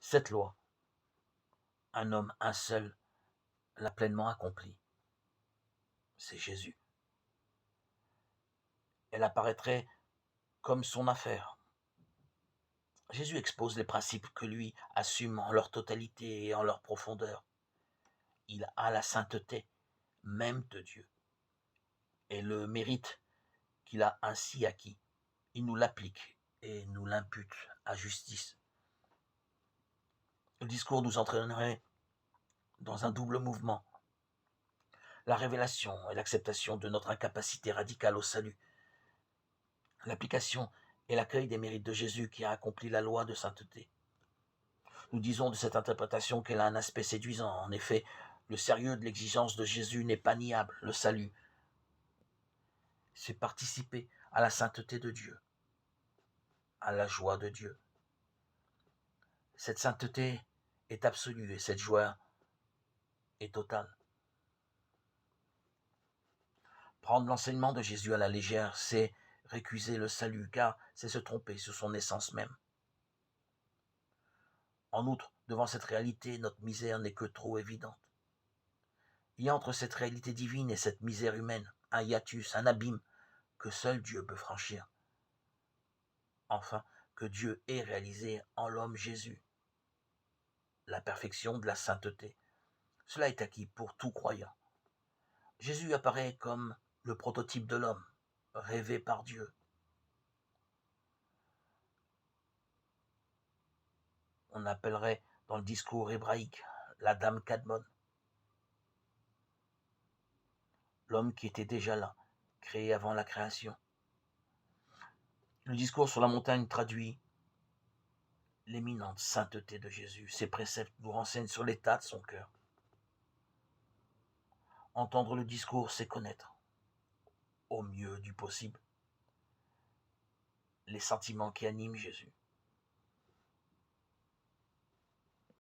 Cette loi, un homme, un seul, l'a pleinement accomplie. C'est Jésus. Elle apparaîtrait comme son affaire. Jésus expose les principes que lui assume en leur totalité et en leur profondeur. Il a la sainteté même de Dieu et le mérite qu'il a ainsi acquis. Il nous l'applique et nous l'impute à justice. Le discours nous entraînerait dans un double mouvement. La révélation et l'acceptation de notre incapacité radicale au salut. L'application et l'accueil des mérites de Jésus qui a accompli la loi de sainteté. Nous disons de cette interprétation qu'elle a un aspect séduisant. En effet, le sérieux de l'exigence de Jésus n'est pas niable. Le salut, c'est participer à la sainteté de Dieu, à la joie de Dieu. Cette sainteté est absolue et cette joie est totale. Prendre l'enseignement de Jésus à la légère, c'est récuser le salut, car c'est se tromper sur son essence même. En outre, devant cette réalité, notre misère n'est que trop évidente. Il y a entre cette réalité divine et cette misère humaine un hiatus, un abîme que seul Dieu peut franchir. Enfin, que Dieu ait réalisé en l'homme Jésus la perfection de la sainteté. Cela est acquis pour tout croyant. Jésus apparaît comme le prototype de l'homme, rêvé par Dieu. On appellerait dans le discours hébraïque l'Adam Kadmon, l'homme qui était déjà là, créé avant la création. Le discours sur la montagne traduit l'éminente sainteté de Jésus. Ses préceptes nous renseignent sur l'état de son cœur. Entendre le discours, c'est connaître, au mieux du possible, les sentiments qui animent Jésus.